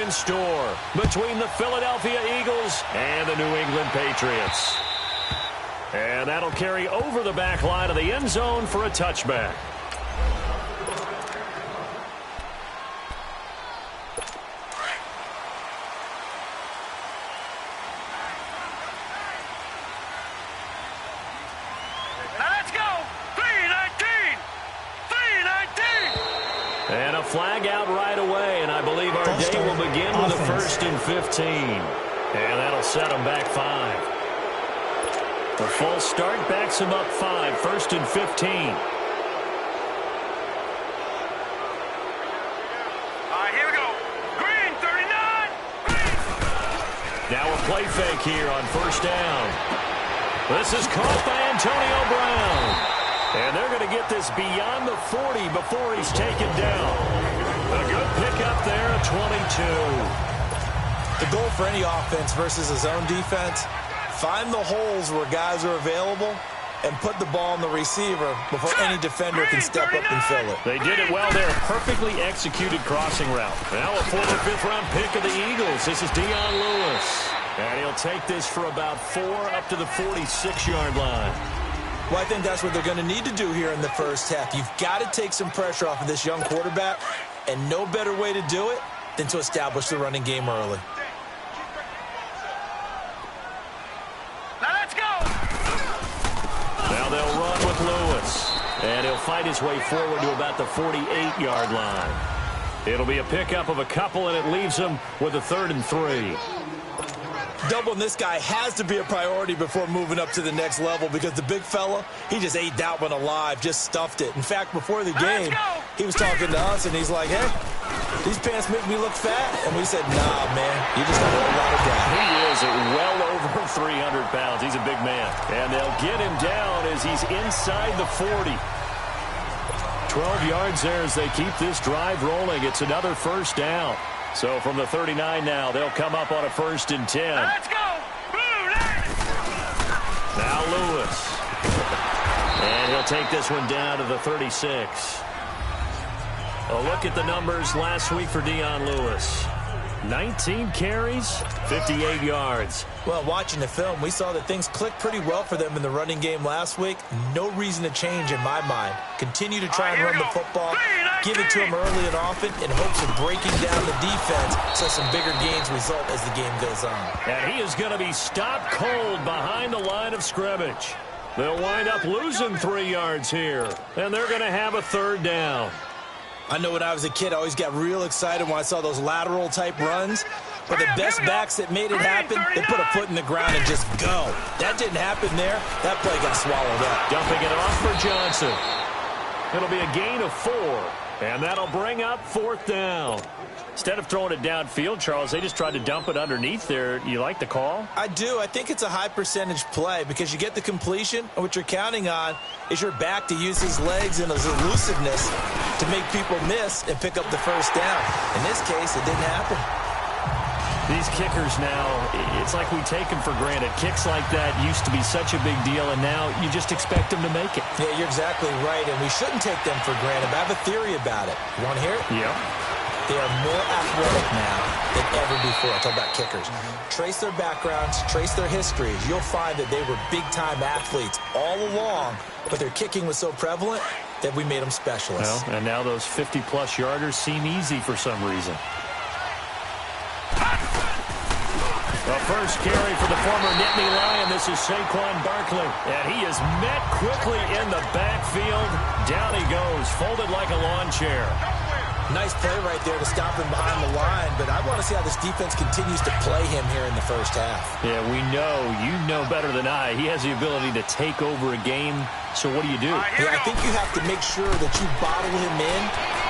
in store between the Philadelphia Eagles and the New England Patriots. And that'll carry over the back line of the end zone for a touchback. And a flag out right away, and I believe our day will begin with a 1st and 15. And that'll set them back 5. The false start backs him up 5, 1st and 15. Here we go. Green, 39. Green. Now a play fake here on 1st down. This is caught by Antonio Brown. And they're going to get this beyond the 40 before he's taken down. A good pickup there at 22. The goal for any offense versus a zone defense, find the holes where guys are available and put the ball on the receiver before any defender can step up and fill it. They did it well there. Perfectly executed crossing route. Now a former 5th-round pick of the Eagles. This is Dion Lewis. And he'll take this for about 4 up to the 46-yard line. Well, I think that's what they're going to need to do here in the first half. You've got to take some pressure off of this young quarterback, and no better way to do it than to establish the running game early. Now let's go. Now they'll run with Lewis, and he'll fight his way forward to about the 48-yard line. It'll be a pickup of a couple, and it leaves him with a 3rd and 3. Doubling this guy has to be a priority before moving up to the next level because the big fella, he just ate that one alive, just stuffed it. In fact, before the game, he was talking to us, and he's like, hey, these pants make me look fat. And we said, nah, man, you just got a whole lot of gas. He is well over 300 pounds. He's a big man. And they'll get him down as he's inside the 40. 12 yards there as they keep this drive rolling. It's another 1st down. So from the 39 now, they'll come up on a 1st and 10. Let's go. Now Lewis. And he'll take this one down to the 36. A look at the numbers last week for Dion Lewis. 19 carries, 58 yards. Well, watching the film, we saw that things clicked pretty well for them in the running game last week. No reason to change in my mind. Continue to try and run the football, give it to him early and often in hopes of breaking down the defense so some bigger gains result as the game goes on. And he is going to be stopped cold behind the line of scrimmage. They'll wind up losing 3 yards here, and they're going to have a 3rd down. I know when I was a kid, I always got real excited when I saw those lateral-type runs. But the best backs that made it happen, they put a foot in the ground and just go. That didn't happen there. That play got swallowed up. Dumping it off for Johnson. It'll be a gain of 4, and that'll bring up 4th down. Instead of throwing it downfield, Charles, they just tried to dump it underneath there. You like the call? I do. I think it's a high-percentage play because you get the completion, and what you're counting on is your back to use his legs and his elusiveness to make people miss and pick up the 1st down. In this case, it didn't happen. These kickers now, it's like we take them for granted. Kicks like that used to be such a big deal, and now you just expect them to make it. Yeah, you're exactly right, and we shouldn't take them for granted. But I have a theory about it. You want to hear it? Yeah. They are more athletic now than ever before. I talk about kickers. Trace their backgrounds, trace their histories. You'll find that they were big-time athletes all along, but their kicking was so prevalent that we made them specialists. Well, and now those 50-plus yarders seem easy for some reason. The first carry for the former Nittany Lion. This is Saquon Barkley. And he is met quickly in the backfield. Down he goes, folded like a lawn chair. Nice play right there to stop him behind the line, but I want to see how this defense continues to play him here in the first half. Yeah, we know. You know better than I. He has the ability to take over a game, so what do you do? Yeah, I think you have to make sure that you bottle him in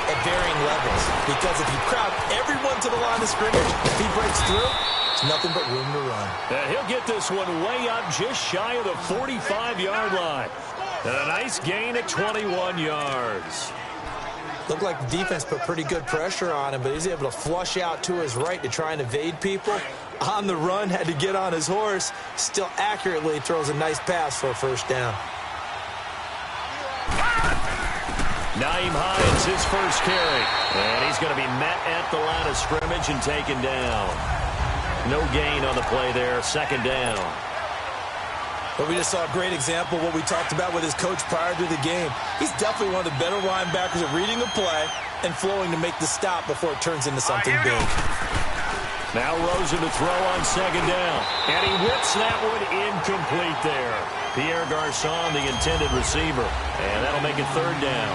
at varying levels, because if you crowd everyone to the line of scrimmage, if he breaks through, it's nothing but room to run. And he'll get this one way up just shy of the 45-yard line. And a nice gain at 21 yards. Looked like the defense put pretty good pressure on him, but he's able to flush out to his right to try and evade people. On the run, had to get on his horse. Still accurately throws a nice pass for a first down. Naeem Hines, his first carry. And he's going to be met at the line of scrimmage and taken down. No gain on the play there, second down. But we just saw a great example of what we talked about with his coach prior to the game. He's definitely one of the better linebackers at reading a play and flowing to make the stop before it turns into something big. Now Rosen to throw on second down. And he whips that one incomplete there. Pierre Garçon, the intended receiver. And that'll make it third down.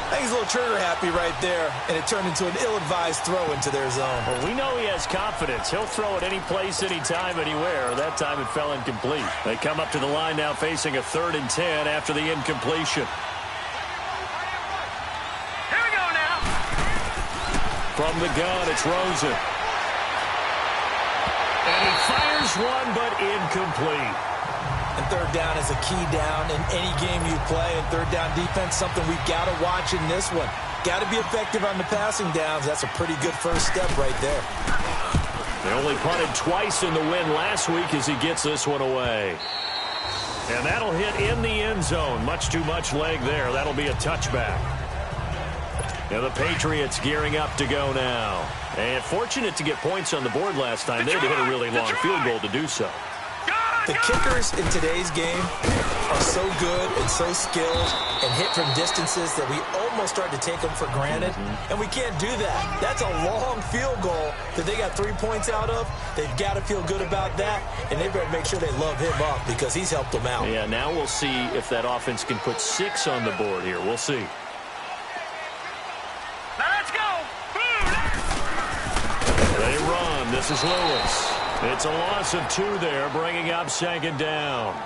I think he's a little trigger happy right there, and it turned into an ill-advised throw into their zone. Well, we know he has confidence. He'll throw it any place, anytime, anywhere. That time it fell incomplete. They come up to the line now facing a 3rd and 10 after the incompletion. Here we go now. From the gun, it's Rosen. And he fires one, but incomplete. And third down is a key down in any game you play. And third down defense, something we've got to watch in this one. Got to be effective on the passing downs. That's a pretty good first step right there. They only punted twice in the win last week as he gets this one away. And that'll hit in the end zone. Much too much leg there. That'll be a touchback. Now the Patriots gearing up to go now. And fortunate to get points on the board last time. They had to hit a really long field goal to do so. The kickers in today's game are so good and so skilled and hit from distances that we almost start to take them for granted. And we can't do that. That's a long field goal that they got 3 points out of. They've got to feel good about that, and they better make sure they love him up because he's helped them out. Yeah, now we'll see if that offense can put 6 on the board here. We'll see. Now let's go. They run. This is Lewis. It's a loss of 2 there, bringing up second down.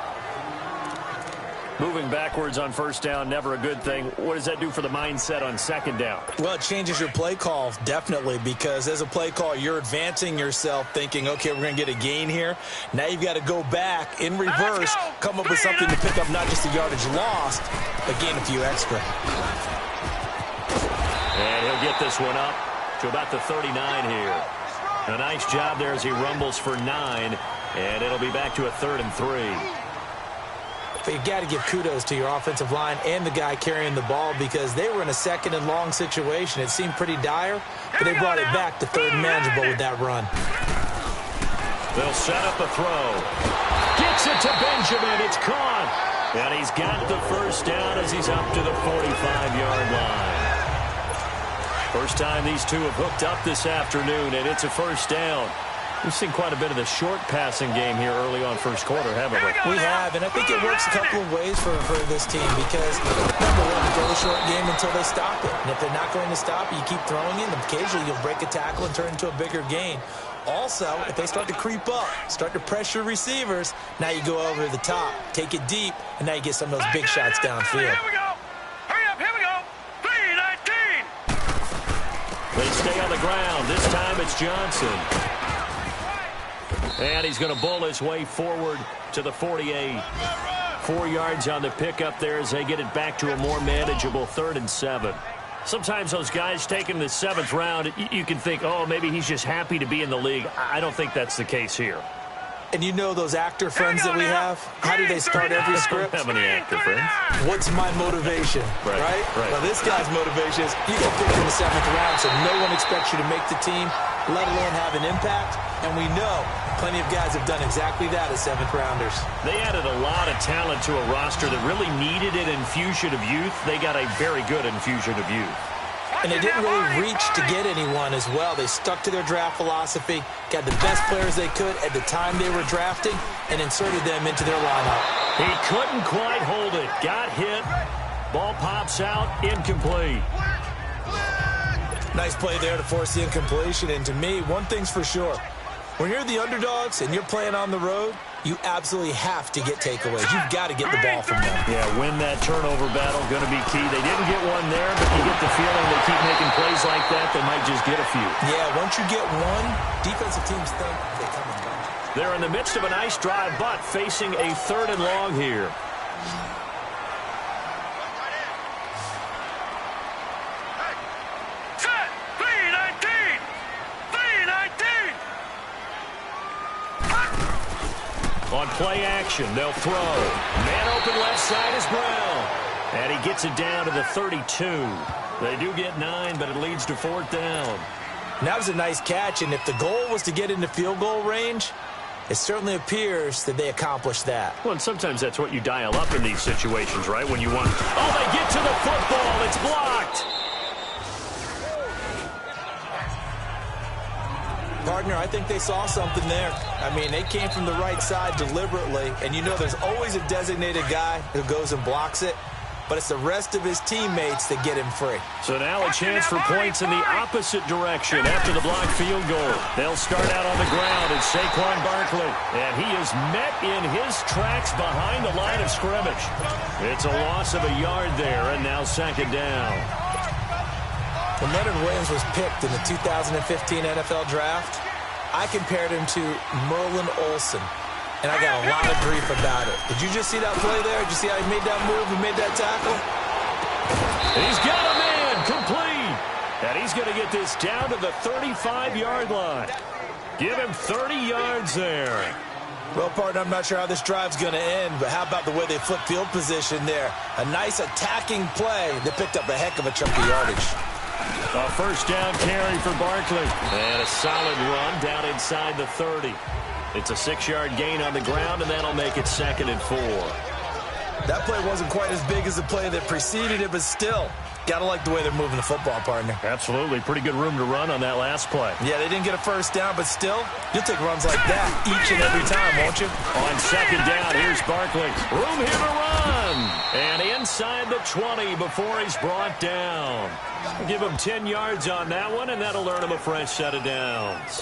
Moving backwards on first down, never a good thing. What does that do for the mindset on second down? Well, it changes your play call, definitely, because as a play call, you're advancing yourself thinking, okay, we're going to get a gain here. Now you've got to go back in reverse, come up with something to pick up not just the yardage lost, but gain a few extra. And he'll get this one up to about the 39 here. A nice job there as he rumbles for 9, and it'll be back to a 3rd and 3. But you've got to give kudos to your offensive line and the guy carrying the ball because they were in a 2nd and long situation. It seemed pretty dire, but they brought it back to 3rd and manageable with that run. They'll set up a throw. Gets it to Benjamin. It's caught. And he's got the first down as he's up to the 45-yard line. First time these two have hooked up this afternoon, and it's a first down. We've seen quite a bit of the short passing game here early on first quarter, haven't we? We have, and I think it works a couple of ways for this team because, number one, you throw a short game until they stop it. And if they're not going to stop it, you keep throwing it, and occasionally you'll break a tackle and turn it into a bigger gain. Also, if they start to creep up, start to pressure receivers, now you go over the top, take it deep, and now you get some of those big shots downfield. Here we go. Hurry up, here we go. 3-19. They stay on the ground. This time it's Johnson. And he's going to bull his way forward to the 48. 4 yards on the pickup there as they get it back to a more manageable 3rd and 7. Sometimes those guys taken in the 7th round, you can think, oh, maybe he's just happy to be in the league. I don't think that's the case here. And you know those actor friends that we have? How do they start every script? I don't have any actor friends. What's my motivation, right? Well, this guy's motivation is you get picked in the 7th round, so no one expects you to make the team, let alone have an impact. And we know plenty of guys have done exactly that as 7th rounders. They added a lot of talent to a roster that really needed an infusion of youth. They got a very good infusion of youth. And they didn't really reach to get anyone as well. They stuck to their draft philosophy, got the best players they could at the time they were drafting, and inserted them into their lineup. He couldn't quite hold it. Got hit. Ball pops out. Incomplete. Nice play there to force the incompletion. And to me, one thing's for sure. When you're the underdogs and you're playing on the road, you absolutely have to get takeaways. You've got to get the ball from them. Yeah, win that turnover battle, going to be key. They didn't get one there, but you get the feeling they keep making plays like that, they might just get a few. Yeah, once you get one, defensive teams think they come in bunches. They're in the midst of a nice drive, but facing a 3rd and long here. Set. 3-19. 3-19. On play action, they'll throw. Man open left side is Brown. And he gets it down to the 32. They do get 9, but it leads to 4th down. And that was a nice catch, and if the goal was to get into field goal range, it certainly appears that they accomplished that. Well, and sometimes that's what you dial up in these situations, right? When you want... Oh, they get to the football. It's blocked. Partner, I think they saw something there. I mean, they came from the right side deliberately, and you know there's always a designated guy who goes and blocks it, but it's the rest of his teammates that get him free. So now a chance for points in the opposite direction after the blocked field goal. They'll start out on the ground. It's Saquon Barkley, and he is met in his tracks behind the line of scrimmage. It's a loss of a yard there, and now 2nd down. When Leonard Williams was picked in the 2015 NFL Draft, I compared him to Merlin Olsen. And I got a lot of grief about it. Did you just see that play there? Did you see how he made that move and made that tackle? He's got a man complete. And he's going to get this down to the 35-yard line. Give him 30 yards there. Well, partner, I'm not sure how this drive's going to end, but how about the way they flipped field position there? A nice attacking play that picked up a heck of a chunk of yardage. A 1st down carry for Barkley. And a solid run down inside the 30. It's a 6-yard gain on the ground, and that'll make it 2nd and 4. That play wasn't quite as big as the play that preceded it, but still, gotta like the way they're moving the football, partner. Absolutely. Pretty good room to run on that last play. Yeah, they didn't get a 1st down, but still, you'll take runs like that each and every time, won't you? On 2nd down, here's Barkley. Room here to run. And inside the 20 before he's brought down. Give him 10 yards on that one, and that'll earn him a fresh set of downs.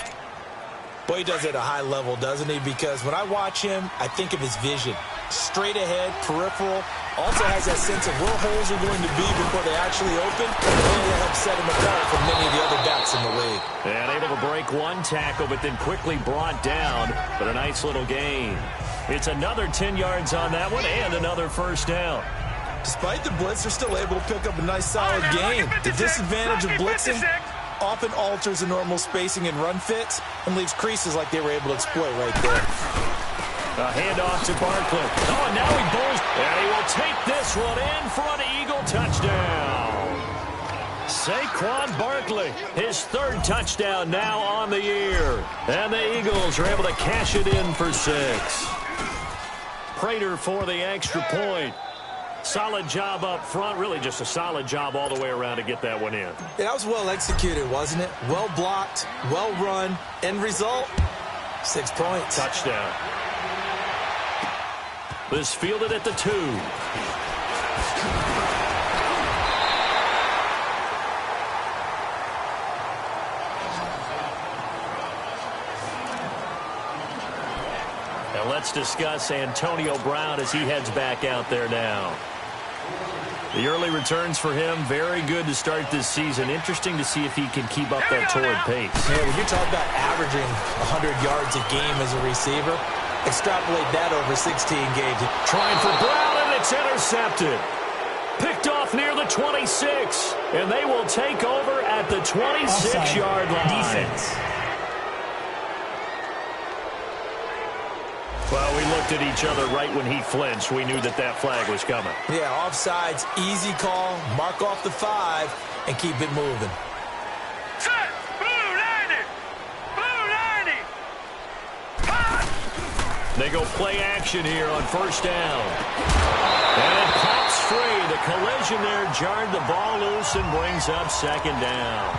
Boy, he does it at a high level, doesn't he? Because when I watch him, I think of his vision. Straight ahead, peripheral. Also has that sense of where holes are going to be before they actually open. And really helps set him apart from many of the other backs in the league. And able to break one tackle, but then quickly brought down. But a nice little gain. It's another 10 yards on that one and another 1st down. Despite the blitz, they're still able to pick up a nice solid gain. The disadvantage of blitzing often alters the normal spacing and run fits and leaves creases like they were able to exploit right there. A handoff to Barkley. Oh, and now he bowls. And he will take this one in for an Eagle touchdown. Saquon Barkley, his 3rd touchdown now on the year. And the Eagles are able to cash it in for 6. Prater for the extra point. Solid job up front. Really just a solid job all the way around to get that one in. Yeah, that was well executed, wasn't it? Well blocked, well run. End result, 6 points. Touchdown. This fielded at the 2. Now let's discuss Antonio Brown as he heads back out there now. The early returns for him, very good to start this season. Interesting to see if he can keep up that torrid pace. Yeah, when you talk about averaging 100 yards a game as a receiver, extrapolate that over 16 games. Trying for Brown, and it's intercepted. Picked off near the 26, and they will take over at the 26-yard line. Defense. Well, we looked at each other right when he flinched. We knew that that flag was coming. Yeah, offsides, easy call, mark off the 5, and keep it moving. Set, blue 90, blue 90. They go play action here on 1st down. And it pops free. The collision there jarred the ball loose and brings up 2nd down.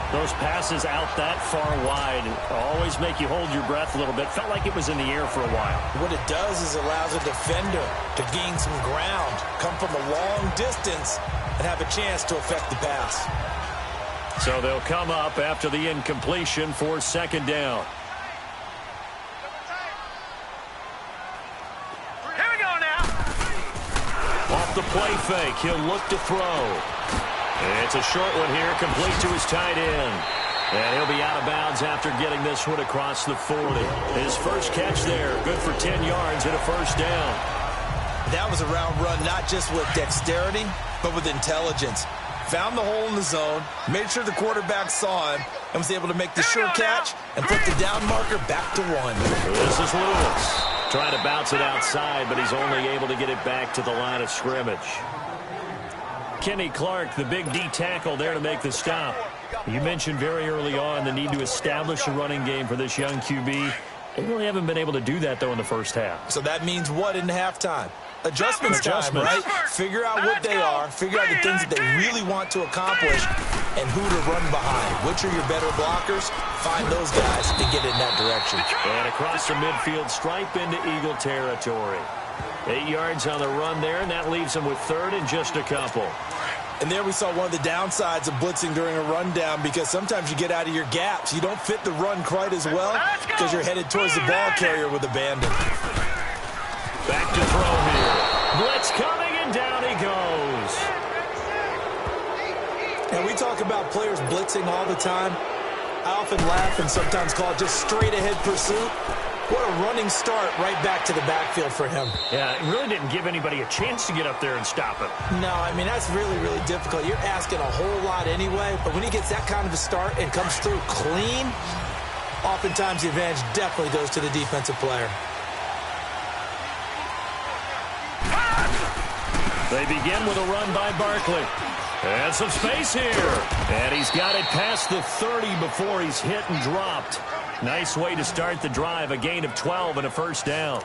Those passes out that far wide always make you hold your breath a little bit. Felt like it was in the air for a while. What it does is allows a defender to gain some ground, come from a long distance, and have a chance to affect the pass. So they'll come up after the incompletion for 2nd down. Here we go now. Off the play fake, he'll look to throw. It's a short one here, complete to his tight end. And he'll be out of bounds after getting this one across the 40. His first catch there, good for 10 yards and a 1st down. That was a round run, not just with dexterity, but with intelligence. Found the hole in the zone, made sure the quarterback saw him, and was able to make the sure catch and put the down marker back to 1. This is Lewis. Trying to bounce it outside, but he's only able to get it back to the line of scrimmage. Kenny Clark, the big D tackle there to make the stop. You mentioned very early on the need to establish a running game for this young QB. They really haven't been able to do that, though, in the first half. So that means what in halftime? Adjustments time, right? Figure out what they are, figure out the things that they really want to accomplish, and who to run behind. Which are your better blockers? Find those guys and get in that direction. And across the midfield stripe into Eagle territory. 8 yards on the run there, and that leaves them with third and just a couple. And there we saw one of the downsides of blitzing during a rundown, because sometimes you get out of your gaps. You don't fit the run quite as well because you're headed towards the ball carrier with abandon. Back to throw here. Blitz coming, and down he goes. And we talk about players blitzing all the time. I often laugh and sometimes call it just straight ahead pursuit. What a running start right back to the backfield for him. Yeah, it really didn't give anybody a chance to get up there and stop him. No, I mean, that's really, really difficult. You're asking a whole lot anyway, but when he gets that kind of a start and comes through clean, oftentimes the advantage definitely goes to the defensive player. They begin with a run by Barkley. And some space here. And he's got it past the 30 before he's hit and dropped. Nice way to start the drive. A gain of 12 and a first down.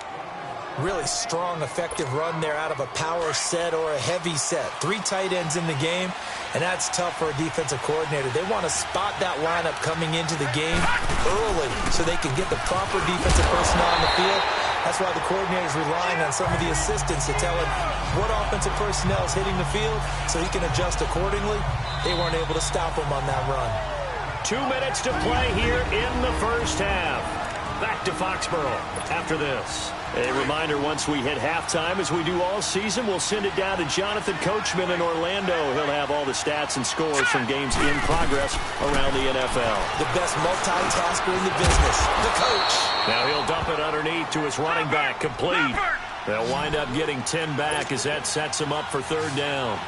Really strong, effective run there out of a power set or a heavy set. 3 tight ends in the game, and that's tough for a defensive coordinator. They want to spot that lineup coming into the game early so they can get the proper defensive personnel on the field. That's why the coordinator is relying on some of the assistants to tell him what offensive personnel is hitting the field so he can adjust accordingly. They weren't able to stop him on that run. 2 minutes to play here in the first half. Back to Foxborough after this. A reminder, once we hit halftime, as we do all season, we'll send it down to Jonathan Coachman in Orlando. He'll have all the stats and scores from games in progress around the NFL. The best multitasker in the business, the coach. Now he'll dump it underneath to his running back, complete. They'll wind up getting 10 back as that sets him up for third down.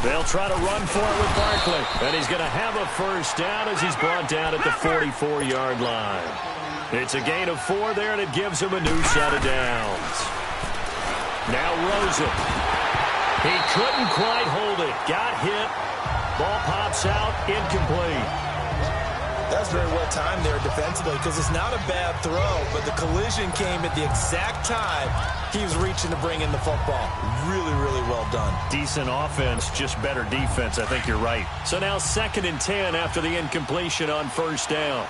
They'll try to run for it with Barkley. And he's going to have a first down as he's brought down at the 44-yard line. It's a gain of 4 there, and it gives him a new set of downs. Now Rosen. He couldn't quite hold it. Got hit. Ball pops out, incomplete. That's very well timed there defensively, because it's not a bad throw, but the collision came at the exact time he was reaching to bring in the football. Really, really well done. Decent offense, just better defense. I think you're right. So now 2nd and 10 after the incompletion on first down.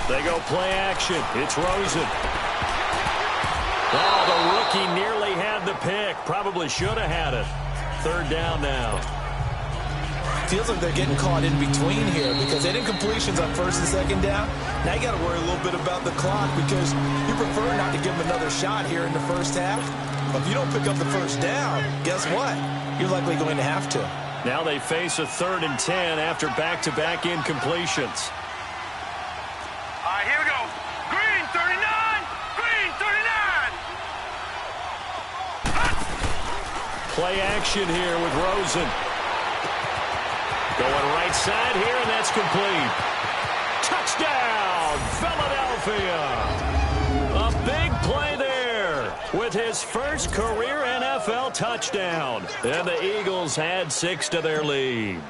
They go play action. It's Rosen. Oh, the rookie nearly had the pick. Probably should have had it. Third down now. Feels like they're getting caught in between here because they did incompletions on 1st and 2nd down. Now you got to worry a little bit about the clock because you prefer not to give them another shot here in the first half. But if you don't pick up the first down, guess what? You're likely going to have to. Now they face a 3rd and 10 after back-to-back incompletions. All right, here we go. Green 39. Green 39. Play action here with Rosen. Going right side here, and that's complete. Touchdown, Philadelphia. A big play there with his first career NFL touchdown. And the Eagles add 6 to their lead.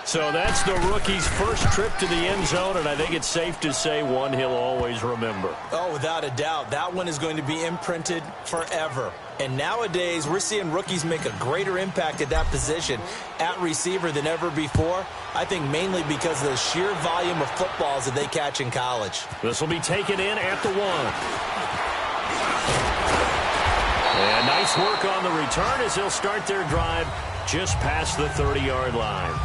So that's the rookie's first trip to the end zone, and I think it's safe to say one he'll always remember. Oh, without a doubt. That one is going to be imprinted forever. And nowadays, we're seeing rookies make a greater impact at that position at receiver than ever before. I think mainly because of the sheer volume of footballs that they catch in college. This will be taken in at the 1. And nice work on the return as they'll start their drive just past the 30-yard line.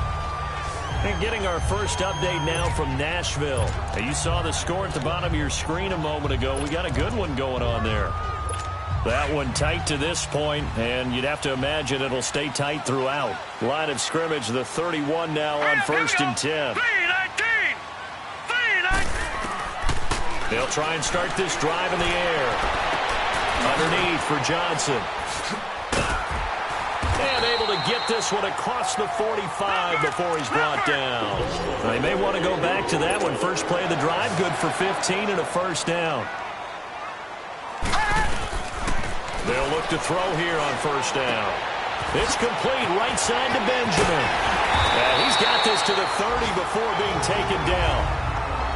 And getting our first update now from Nashville. Now, you saw the score at the bottom of your screen a moment ago. We got a good one going on there. That one tight to this point, and you'd have to imagine it'll stay tight throughout. Line of scrimmage, the 31 now on 1st and 10. 3-19. They'll try and start this drive in the air. Underneath for Johnson. get this one across the 45 before he's brought down. They may want to go back to that one. First play of the drive, good for 15 and a first down. They'll look to throw here on first down. It's complete right side to Benjamin. He's got this to the 30 before being taken down.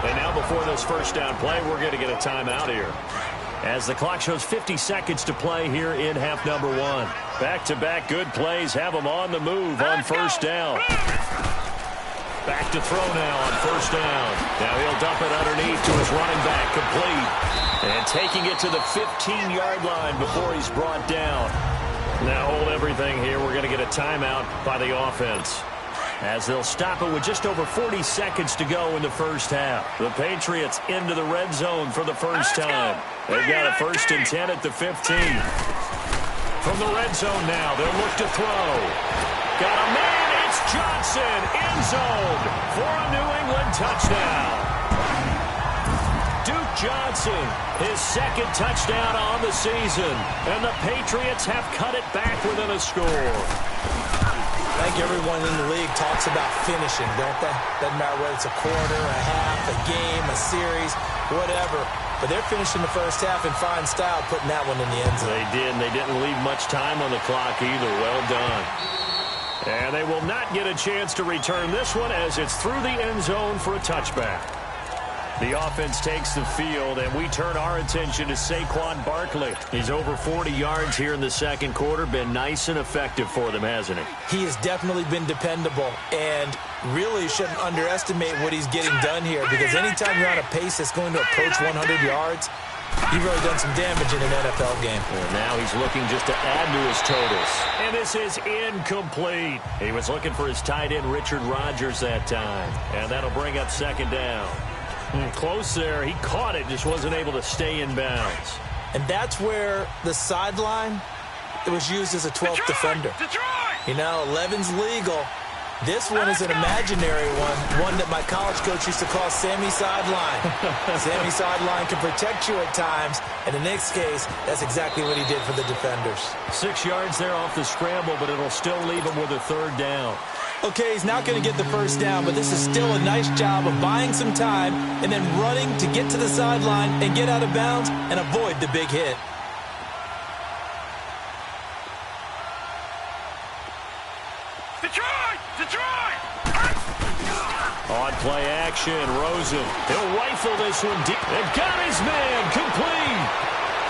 And now before this first down play, we're going to get a timeout here. As the clock shows 50 seconds to play here in half number one. Back-to-back good plays have them on the move on first down. Back to throw now on first down. Now he'll dump it underneath to his running back, complete. And taking it to the 15-yard line before he's brought down. Now hold everything here. We're going to get a timeout by the offense, as they'll stop it with just over 40 seconds to go in the first half. The Patriots into the red zone for the first time. They've got a 1st and 10 at the 15. From the red zone now, they'll look to throw. Got a man, it's Johnson, end zone for a New England touchdown. Duke Johnson, his 2nd touchdown on the season. And the Patriots have cut it back within a score. I think everyone in the league talks about finishing, don't they? Doesn't matter whether it's a quarter, a half, a game, a series, whatever. But they're finishing the first half in fine style, putting that one in the end zone. They did, and they didn't leave much time on the clock either. Well done. And they will not get a chance to return this one as it's through the end zone for a touchback. The offense takes the field, and we turn our attention to Saquon Barkley. He's over 40 yards here in the second quarter. Been nice and effective for them, hasn't he? He has definitely been dependable, and really shouldn't underestimate what he's getting done here, because anytime you're on a pace that's going to approach 100 yards, you've really done some damage in an NFL game. And now he's looking just to add to his totals. And this is incomplete. He was looking for his tight end, Richard Rodgers, that time. And that'll bring up 2nd down. Close there. He caught it, just wasn't able to stay in bounds. And that's where the sideline, it was used as a 12th defender. You know, 11's legal. This one is an imaginary one that my college coach used to call Sammy Sideline. Sammy Sideline can protect you at times, and in this case, that's exactly what he did for the defenders. 6 yards there off the scramble, but it'll still leave him with a 3rd down. Okay, he's not going to get the first down, but this is still a nice job of buying some time and then running to get to the sideline and get out of bounds and avoid the big hit. Detroit! On play action, Rosen. He'll rifle this one deep. And got his man complete.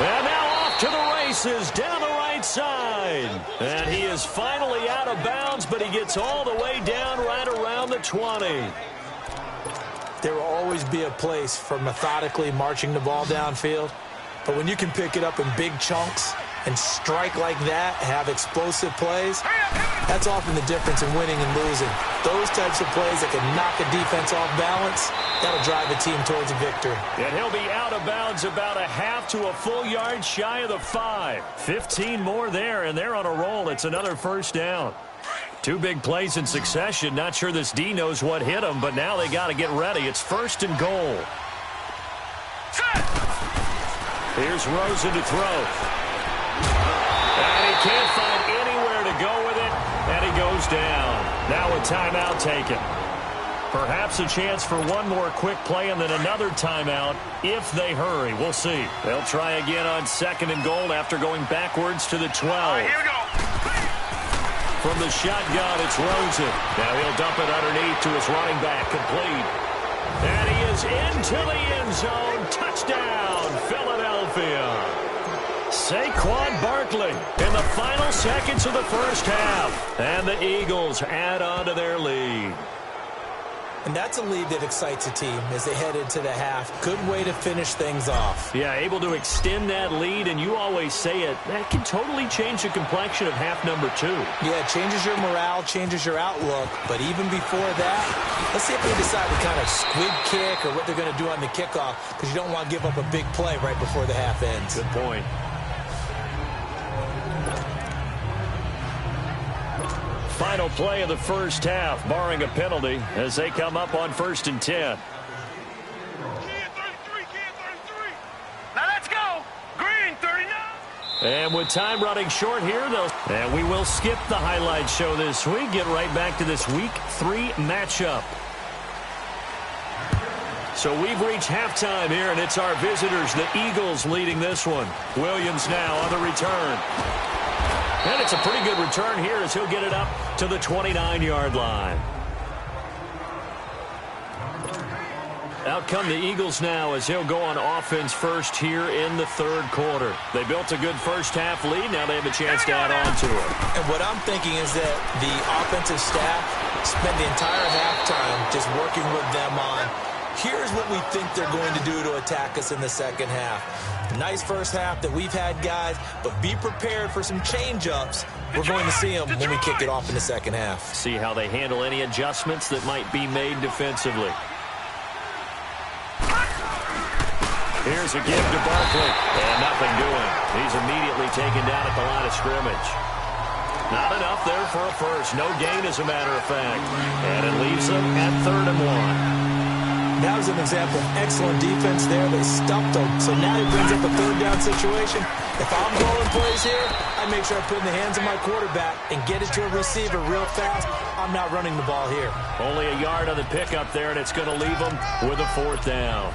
And now off to the races down the right side. And he is finally out of bounds, but he gets all the way down right around the 20. There will always be a place for methodically marching the ball downfield. But when you can pick it up in big chunks and strike like that, have explosive plays, that's often the difference in winning and losing. Those types of plays that can knock a defense off balance, that'll drive a team towards a victory. And he'll be out of bounds about a half to a full yard shy of the 5. 15 more there, and they're on a roll. It's another first down. 2 big plays in succession. Not sure this D knows what hit him, but now they got to get ready. It's 1st and goal. Here's Rosen to throw. And he can't find anywhere to go with it, and he goes down. Now a timeout taken. Perhaps a chance for one more quick play and then another timeout if they hurry. We'll see. They'll try again on 2nd and goal after going backwards to the 12. Here we go. From the shotgun, it's Rosen. Now he'll dump it underneath to his running back, complete. And he is into the end zone. Touchdown, Philadelphia. Saquon Barkley in the final seconds of the first half. And the Eagles add on to their lead. And that's a lead that excites a team as they head into the half. Good way to finish things off. Yeah, able to extend that lead, and you always say it, that can totally change the complexion of half number 2. Yeah, it changes your morale, changes your outlook. But even before that, let's see if they decide to kind of squib kick or what they're going to do on the kickoff, because you don't want to give up a big play right before the half ends. Good point. Final play of the first half, barring a penalty, as they come up on 1st and 10. Now let's go. Green, 39. And with time running short here, and we will skip the highlight show this week. Get right back to this Week 3 matchup. So we've reached halftime here, and it's our visitors, the Eagles, leading this one. Williams now on the return. And it's a pretty good return here as he'll get it up to the 29-yard line. Out come the Eagles now as he'll go on offense first here in the third quarter. They built a good first-half lead. Now they have a chance to add on to it. And what I'm thinking is that the offensive staff spent the entire halftime just working with them on, here's what we think they're going to do to attack us in the second half. Nice first half that we've had, guys, but be prepared for some change-ups. We're going to see them when we kick it off in the second half. See how they handle any adjustments that might be made defensively. Here's a give to Barkley, and nothing doing. He's immediately taken down at the line of scrimmage. Not enough there for a first. No gain, as a matter of fact. And it leaves them at 3rd and 1. That was an example of excellent defense there. They stuffed them. So now he brings up a 3rd down situation. If I'm calling plays here, I make sure I put it in the hands of my quarterback and get it to a receiver real fast. I'm not running the ball here. Only a yard on the pickup there, and it's going to leave them with a 4th down.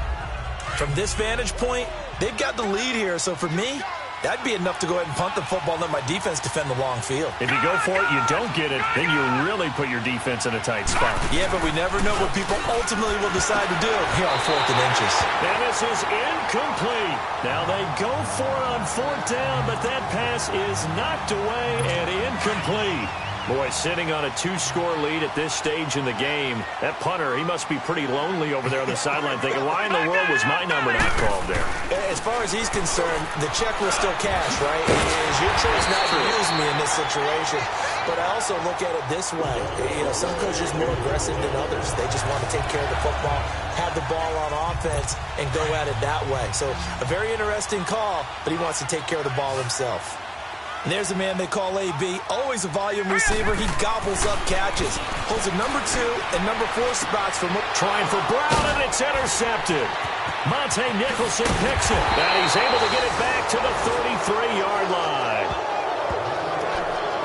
From this vantage point, they've got the lead here. So for me, that'd be enough to go ahead and punt the football and let my defense defend the long field. If you go for it, you don't get it, then you really put your defense in a tight spot. Yeah, but we never know what people ultimately will decide to do here on 4th and inches. And this is incomplete. Now they go for it on 4th down, but that pass is knocked away and incomplete. Boy, sitting on a 2-score lead at this stage in the game, that punter, he must be pretty lonely over there on the sideline thinking, why in the world was my number not called there? As far as he's concerned, the check will still cash, right? It is your choice not to use me in this situation. But I also look at it this way. You know, some coaches are more aggressive than others. They just want to take care of the football, have the ball on offense, and go at it that way. So a very interesting call, but he wants to take care of the ball himself. And there's a man they call AB, always a volume receiver. He gobbles up catches. Holds a number 2 and number 4 spots from trying for Brown, and it's intercepted. Monte Nicholson picks it, and he's able to get it back to the 33-yard line.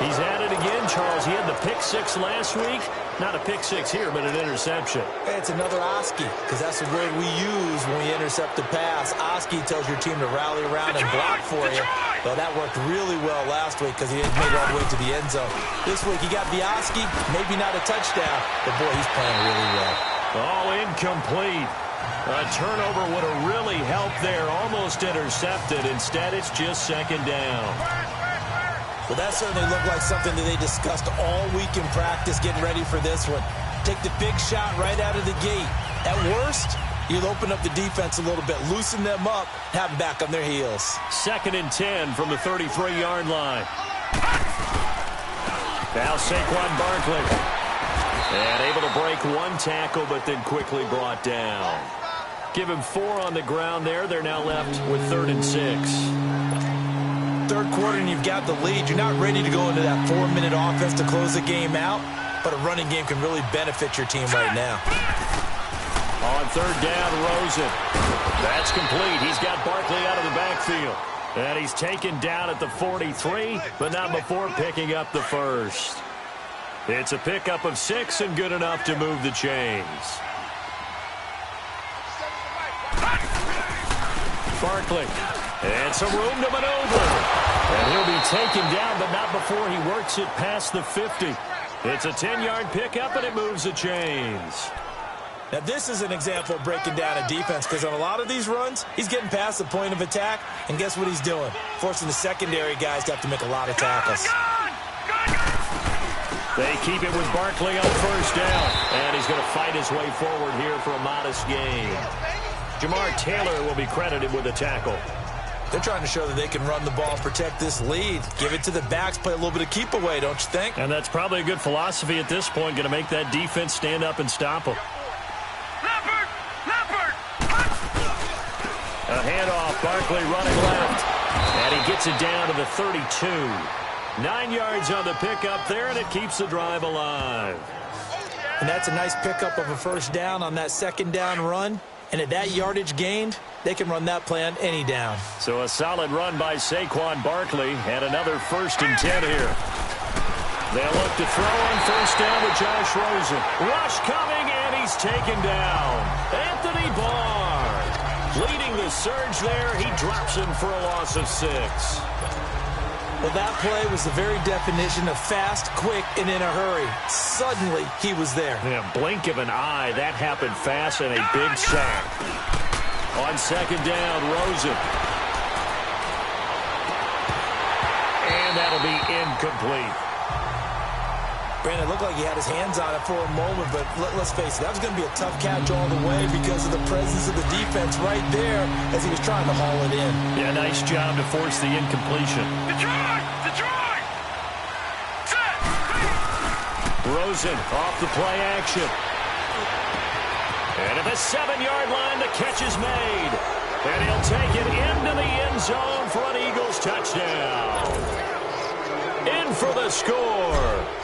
He's at it again, Charles. He had the pick-6 last week. Not a pick-6 here, but an interception. It's another Oski, because that's the word we use when we intercept the pass. Oski tells your team to rally around and block for you. Well, that worked really well last week because he had made it all the way to the end zone. This week he got the Oski, maybe not a touchdown, but boy, he's playing really well. Oh, incomplete. A turnover would have really helped there. Almost intercepted. Instead, it's just 2nd down. Well, that certainly looked like something that they discussed all week in practice getting ready for this one. Take the big shot right out of the gate. At worst, you'll open up the defense a little bit, loosen them up, have them back on their heels. 2nd and 10 from the 33-yard line. Now Saquon Barkley. And able to break 1 tackle, but then quickly brought down. Give him 4 on the ground there. They're now left with 3rd and 6. Third quarter and you've got the lead. You're not ready to go into that 4-minute offense to close the game out, but a running game can really benefit your team right now. On 3rd down, Rosen. That's complete. He's got Barkley out of the backfield. And he's taken down at the 43, but not before picking up the first. It's a pickup of 6 and good enough to move the chains. Barkley. And some room to maneuver. And he'll be taken down, but not before he works it past the 50. It's a 10-yard pickup, and it moves the chains. Now, this is an example of breaking down a defense because on a lot of these runs, he's getting past the point of attack, and guess what he's doing? Forcing the secondary guys to have to make a lot of tackles. They keep it with Barkley on 1st down, and he's going to fight his way forward here for a modest gain. Jamar Taylor will be credited with a tackle. They're trying to show that they can run the ball and protect this lead. Give it to the backs, play a little bit of keep away, don't you think? And that's probably a good philosophy at this point, going to make that defense stand up and stop them. A handoff, Barkley running left. And he gets it down to the 32. 9 yards on the pickup there, and it keeps the drive alive. And that's a nice pickup of a 1st down on that 2nd down run. And at that yardage gained, they can run that play on any down. So a solid run by Saquon Barkley and another 1st and 10 here. They'll look to throw on 1st down to Josh Rosen. Rush coming, and he's taken down. Anthony Barr leading the surge there. He drops him for a loss of 6. Well, that play was the very definition of fast, quick, and in a hurry. Suddenly, he was there. Yeah, blink of an eye. That happened fast and a big sack. On 2nd down, Rosen. And that'll be incomplete. Brandon, it looked like he had his hands on it for a moment, but let's face it, that was going to be a tough catch all the way because of the presence of the defense right there as he was trying to haul it in. Yeah, nice job to force the incompletion. Detroit! Detroit! Set! Rosen off the play action. And at the 7-yard line, the catch is made. And he'll take it into the end zone for an Eagles touchdown. In for the score.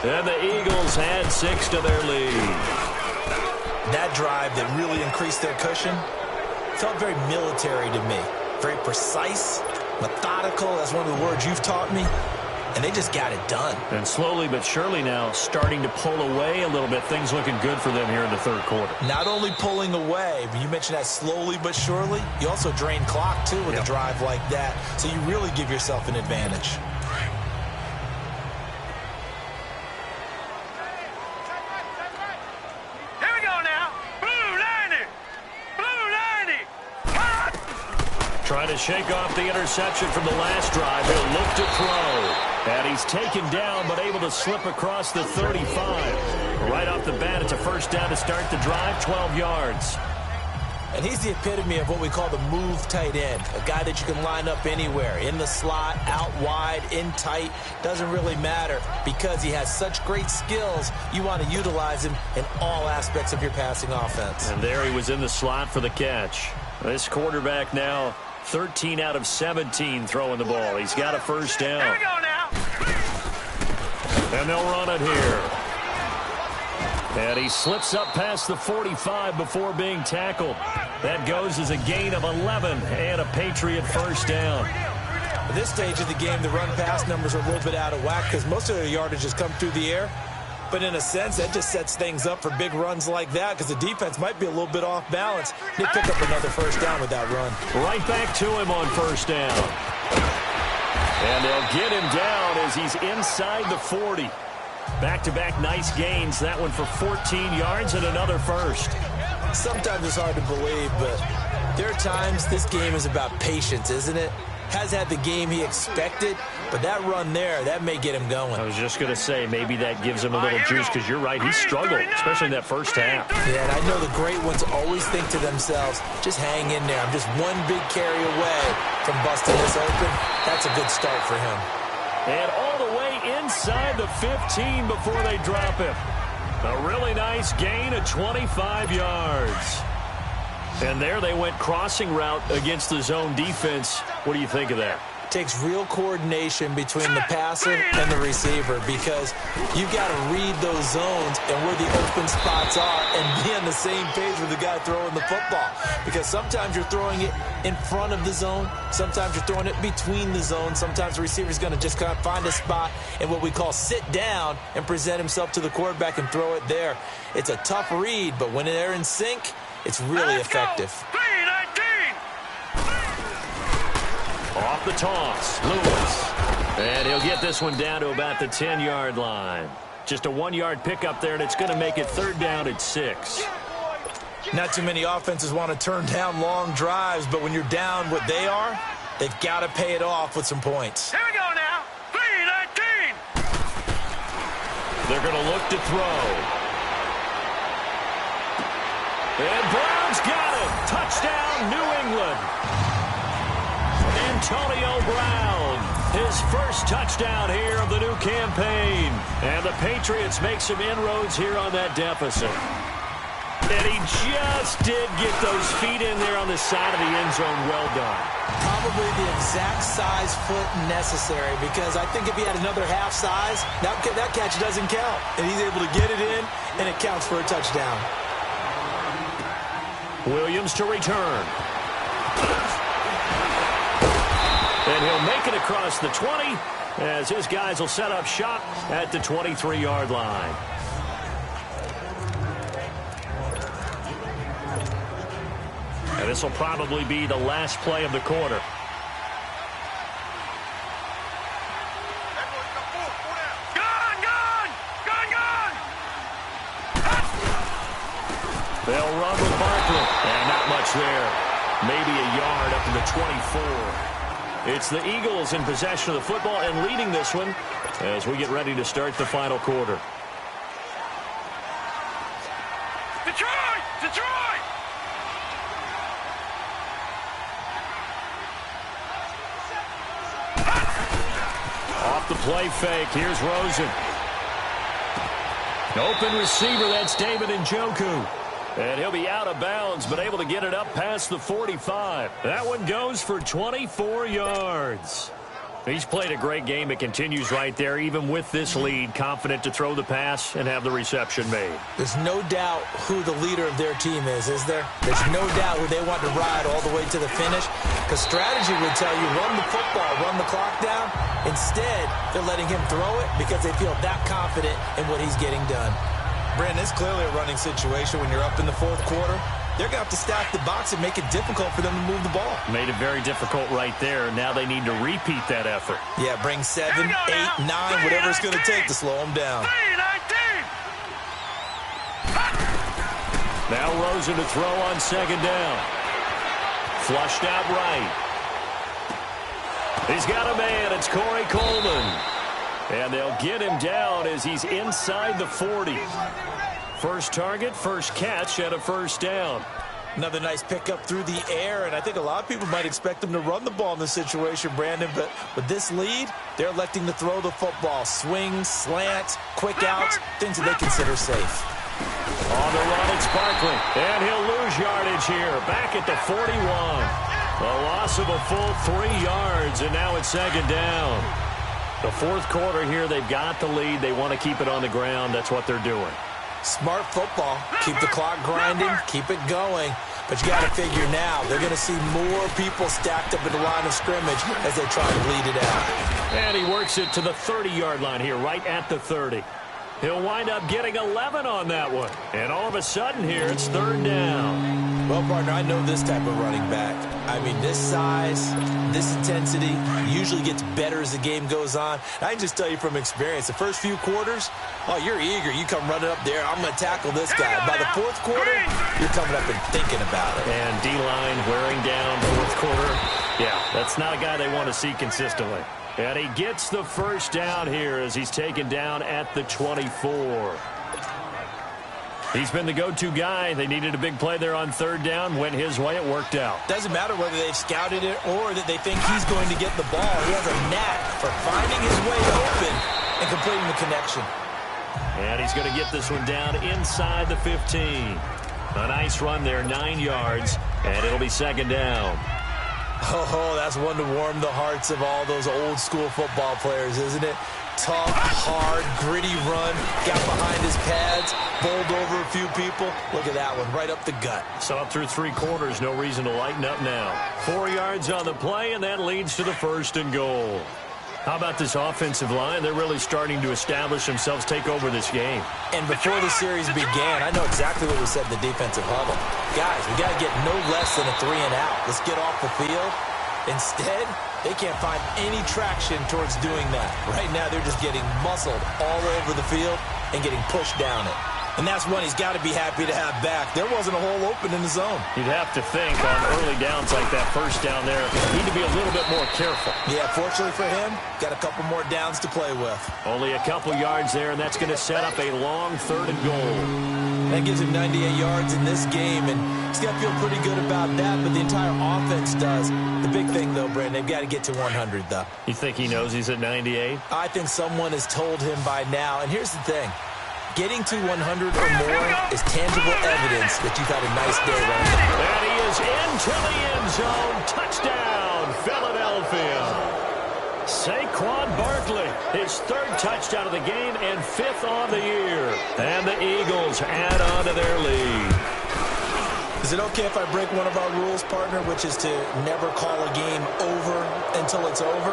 And the Eagles add 6 to their lead. That drive that really increased their cushion felt very military to me. Very precise, methodical. That's one of the words you've taught me. And they just got it done. And slowly but surely now starting to pull away a little bit. Things looking good for them here in the 3rd quarter. Not only pulling away, but you mentioned that slowly but surely. You also drain clock, too, with a drive like that. So you really give yourself an advantage. Trying to shake off the interception from the last drive. He'll look to throw. And he's taken down, but able to slip across the 35. Right off the bat, it's a 1st down to start the drive, 12 yards. And he's the epitome of what we call the move tight end. A guy that you can line up anywhere. In the slot, out wide, in tight. Doesn't really matter because he has such great skills. You want to utilize him in all aspects of your passing offense. And there he was in the slot for the catch. This quarterback now 13 out of 17 throwing the ball. He's got a 1st down. Here we go now. And they'll run it here. And he slips up past the 45 before being tackled. That goes as a gain of 11 and a Patriot 1st down. At this stage of the game, the run-pass numbers are a little bit out of whack because most of their yardage has come through the air. But in a sense, that just sets things up for big runs like that because the defense might be a little bit off balance. They pick up another 1st down with that run. Right back to him on 1st down. And they'll get him down as he's inside the 40. Back-to-back nice gains. That one for 14 yards and another 1st. Sometimes it's hard to believe, but there are times this game is about patience, isn't it? Has had the game he expected, but that run there, that may get him going. I was just going to say, maybe that gives him a little juice because you're right, he struggled, especially in that 1st half. Yeah, and I know the great ones always think to themselves, just hang in there. I'm just one big carry away from busting this open. That's a good start for him. And all the way inside the 15 before they drop him. A really nice gain of 25 yards. And there they went crossing route against the zone defense. What do you think of that? It takes real coordination between the passer and the receiver because you've got to read those zones and where the open spots are and be on the same page with the guy throwing the football. Because sometimes you're throwing it in front of the zone. Sometimes you're throwing it between the zones. Sometimes the receiver's going to just kind of find a spot and what we call sit down and present himself to the quarterback and throw it there. It's a tough read, but when they're in sync, it's really effective. Off the toss, Lewis. And he'll get this one down to about the 10-yard line. Just a 1-yard pickup there, and it's going to make it 3rd down at 6. Not too many offenses want to turn down long drives, but when you're down what they are, they've got to pay it off with some points. Here we go now. 3-19. They're going to look to throw. And Brown's got it. Touchdown, New England. Antonio Brown, his 1st touchdown here of the new campaign. And the Patriots make some inroads here on that deficit. And he just did get those feet in there on the side of the end zone. Well done. Probably the exact size foot necessary because I think if he had another half size, that catch doesn't count. And he's able to get it in, and it counts for a touchdown. Williams to return. And he'll make it across the 20 as his guys will set up shop at the 23-yard line. And this will probably be the last play of the quarter. They'll run with Barkley. And not much there. Maybe a yard up to the 24. It's the Eagles in possession of the football and leading this one as we get ready to start the final quarter. Detroit! Detroit! Off the play fake. Here's Rosen. Open receiver. That's David Njoku. And he'll be out of bounds, but able to get it up past the 45. That one goes for 24 yards. He's played a great game. It continues right there, even with this lead, confident to throw the pass and have the reception made. There's no doubt who the leader of their team is there? There's no doubt who they want to ride all the way to the finish. Because strategy would tell you, run the football, run the clock down. Instead, they're letting him throw it because they feel that confident in what he's getting done. Brandon, it's clearly a running situation when you're up in the fourth quarter. They're going to have to stack the box and make it difficult for them to move the ball. Made it very difficult right there. Now they need to repeat that effort. Yeah, bring 7, 8, 9, whatever it's going to take to slow them down. Now Rosen to throw on second down. Flushed out right. He's got a man. It's Corey Coleman. And they'll get him down as he's inside the 40. First target, first catch, and a first down. Another nice pickup through the air, and I think a lot of people might expect them to run the ball in this situation, Brandon, but with this lead, they're electing to throw the football. Swings, slants, quick outs, things that they consider safe. On the run, it's Barkley, and he'll lose yardage here, back at the 41. A loss of a full 3 yards, and now it's second down. The fourth quarter here, they've got the lead. They want to keep it on the ground. That's what they're doing. Smart football. Keep the clock grinding. Keep it going. But you got to figure now, they're going to see more people stacked up in the line of scrimmage as they try to bleed it out. And he works it to the 30-yard line here, right at the 30. He'll wind up getting 11 on that one. And all of a sudden here, it's third down. Well, partner, I know this type of running back. I mean, this size, this intensity usually gets better as the game goes on. I can just tell you from experience, the first few quarters, oh, you're eager. You come running up there, I'm going to tackle this guy. By the fourth quarter, you're coming up and thinking about it. And D-line wearing down fourth quarter. Yeah, that's not a guy they want to see consistently. And he gets the first down here as he's taken down at the 24. He's been the go-to guy. They needed a big play there on third down. Went his way. It worked out. Doesn't matter whether they've scouted it or that they think he's going to get the ball. He has a knack for finding his way open and completing the connection. And he's going to get this one down inside the 15. A nice run there, 9 yards, and it'll be second down. Oh, that's one to warm the hearts of all those old-school football players, isn't it? Tough, hard, gritty run, got behind his pads, bowled over a few people. Look at that one, right up the gut. So up through 3 quarters, no reason to lighten up now. 4 yards on the play, and that leads to the first and goal. How about this offensive line? They're really starting to establish themselves, take over this game. And before the series began, I know exactly what we said in the defensive huddle. Guys, we got to get no less than a 3 and out. Let's get off the field. Instead, they can't find any traction towards doing that. Right now, they're just getting muscled all over the field and getting pushed down it. And that's one he's got to be happy to have back. There wasn't a hole open in the zone. You'd have to think on early downs like that first down there, need to be a little bit more careful. Yeah, fortunately for him, got a couple more downs to play with. Only a couple yards there, and that's going to set up a long third and goal. That gives him 98 yards in this game, and he's got to feel pretty good about that, but the entire offense does. The big thing, though, Brandon, they've got to get to 100, though. You think he knows he's at 98? I think someone has told him by now, and here's the thing. Getting to 100 or more is tangible evidence that you've had a nice day running the ball. And he is into the end zone. Touchdown, Philadelphia. Saquon Barkley, his 3rd touchdown of the game and 5th on the year. And the Eagles add on to their lead. Is it okay if I break one of our rules, partner, which is to never call a game over until it's over?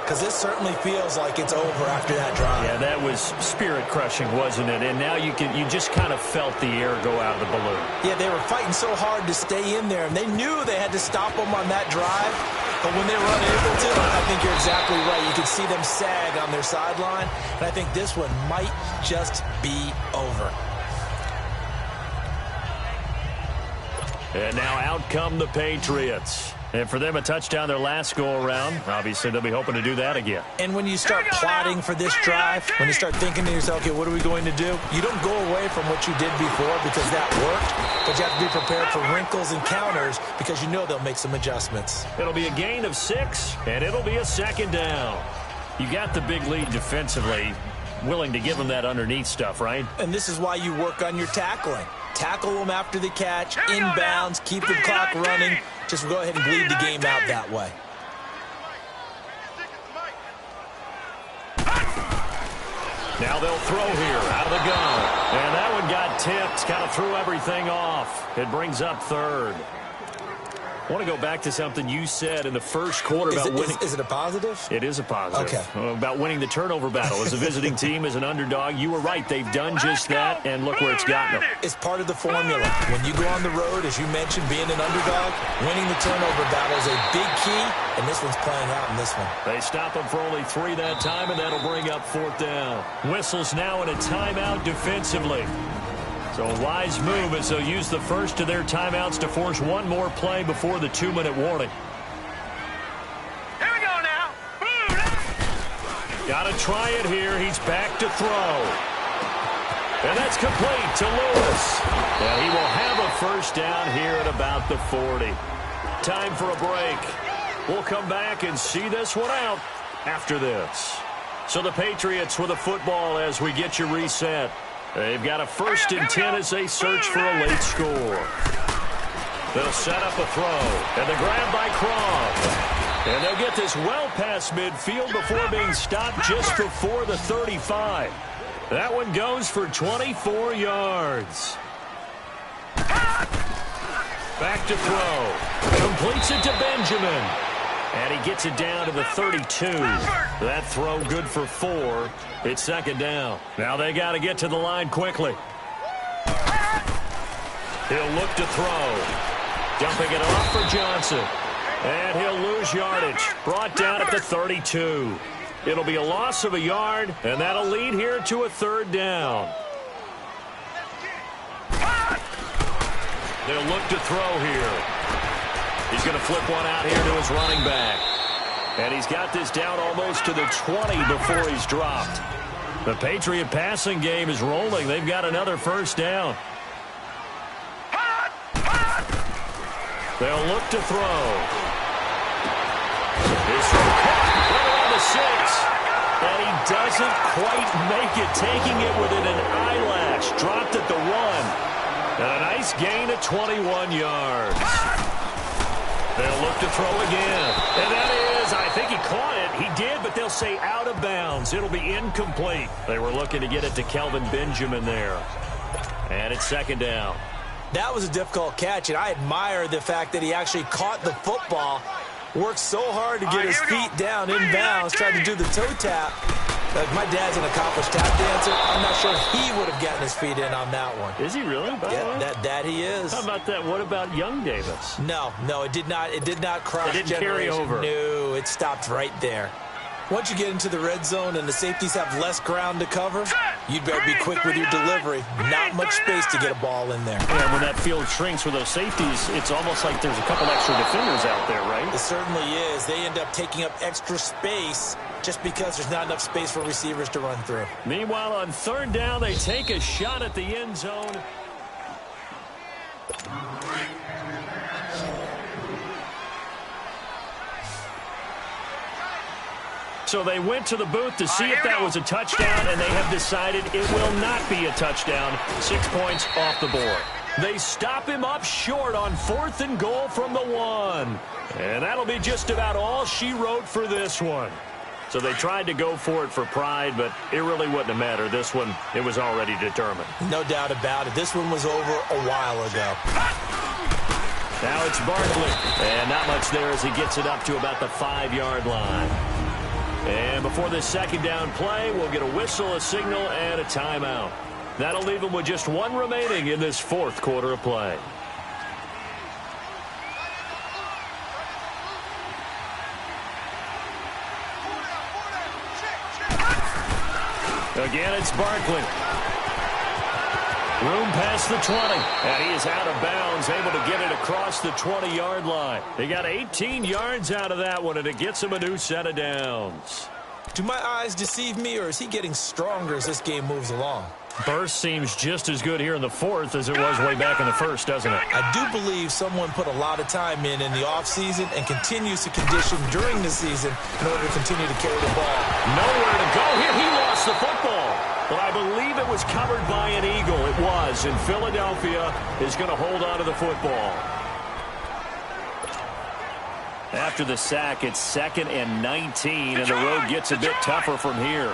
Because this certainly feels like it's over after that drive. Yeah, that was spirit-crushing, wasn't it? And now you just kind of felt the air go out of the balloon. Yeah, they were fighting so hard to stay in there, and they knew they had to stop them on that drive. But when they were unable to, I think you're exactly right. You could see them sag on their sideline, and I think this one might just be over. And now out come the Patriots. And for them, a touchdown their last go-around. Obviously, they'll be hoping to do that again. And when you start plotting for this drive, when you start thinking to yourself, okay, what are we going to do? You don't go away from what you did before because that worked, but you have to be prepared for wrinkles and counters because you know they'll make some adjustments. It'll be a gain of 6, and it'll be a second down. You got the big lead defensively, willing to give them that underneath stuff, right? And this is why you work on your tackling. Tackle them after the catch, inbounds, keep the clock running. Just go ahead and bleed the game out that way. Now they'll throw here out of the gun. And that one got tipped, kind of threw everything off. It brings up third. I want to go back to something you said in the first quarter about winning. Is it a positive? It is a positive. Okay. About winning the turnover battle. As a visiting team, as an underdog, you were right. They've done just that, and look where it's gotten them. It's part of the formula. When you go on the road, as you mentioned, being an underdog, winning the turnover battle is a big key, and this one's playing out in this one. They stop them for only 3 that time, and that'll bring up 4th down. Whistles now in a timeout defensively. So a wise move as they'll use the first of their timeouts to force one more play before the 2-minute warning. Here we go now. Got to try it here. He's back to throw. And that's complete to Lewis. And he will have a first down here at about the 40. Time for a break. We'll come back and see this one out after this. So the Patriots with a football as we get you reset. They've got a 1st and 10 as they search for a late score. They'll set up a throw. And the grab by Croft. And they'll get this well past midfield before being stopped just before the 35. That one goes for 24 yards. Back to throw. Completes it to Benjamin. And he gets it down to the 32. That throw good for 4. It's 2nd down. Now they got to get to the line quickly. He'll look to throw. Dumping it off for Johnson. And he'll lose yardage. Brought down at the 32. It'll be a loss of a yard, and that'll lead here to a 3rd down. They'll look to throw here. He's going to flip one out here to his running back. And he's got this down almost to the 20 before he's dropped. The Patriot passing game is rolling. They've got another 1st down. They'll look to throw. His throw caught right around the 6. And he doesn't quite make it, taking it within an eyelash. Dropped at the 1. And a nice gain of 21 yards. They'll look to throw again. And that is, I think he caught it. He did, but they'll say out of bounds. It'll be incomplete. They were looking to get it to Kelvin Benjamin there. And it's 2nd down. That was a difficult catch, and I admire the fact that he actually caught the football, worked so hard to get his feet down inbounds, tried to do the toe tap. My dad's an accomplished tap dancer. I'm not sure he would have gotten his feet in on that one. Is he really? Yeah, that he is. How about that? What about young Davis? No, it did not. It did not cross. It didn't carry over. No, it stopped right there. Once you get into the red zone and the safeties have less ground to cover, you'd better be quick with your delivery. Not much space to get a ball in there. Yeah, when that field shrinks with those safeties, it's almost like there's a couple extra defenders out there, right? It certainly is. They end up taking up extra space just because there's not enough space for receivers to run through. Meanwhile, on 3rd down, they take a shot at the end zone. So they went to the booth to see if that was a touchdown, and they have decided it will not be a touchdown. 6 points off the board. They stop him up short on 4th and goal from the 1. And that'll be just about all she wrote for this one. So they tried to go for it for pride, but it really wouldn't have mattered. This one, it was already determined. No doubt about it. This one was over a while ago. Now it's Barkley. And not much there as he gets it up to about the 5-yard line. And before this second down play, we'll get a whistle, a signal, and a timeout. That'll leave them with just one remaining in this fourth quarter of play. Again, it's Barkley. Room past the 20. And he is out of bounds, able to get it across the 20-yard line. He got 18 yards out of that one, and it gets him a new set of downs. Do my eyes deceive me, or is he getting stronger as this game moves along? Burst seems just as good here in the fourth as it was way back in the first, doesn't it? I do believe someone put a lot of time in the offseason and continues to condition during the season in order to continue to carry the ball. Nowhere to go here. He lost the football. But I believe it was covered by an Eagle. It was, and Philadelphia is going to hold on to the football. After the sack, it's 2nd and 19, and the road gets a bit tougher from here.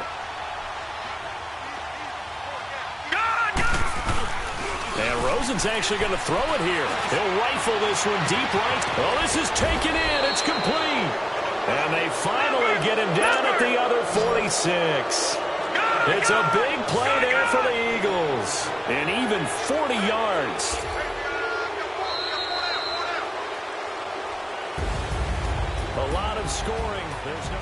And Rosen's actually going to throw it here. He'll rifle this one deep right. Oh, this is taken in. It's complete. And they finally get him down at the other 46. It's a big play there for the Eagles. And even 40 yards. A lot of scoring. There's no...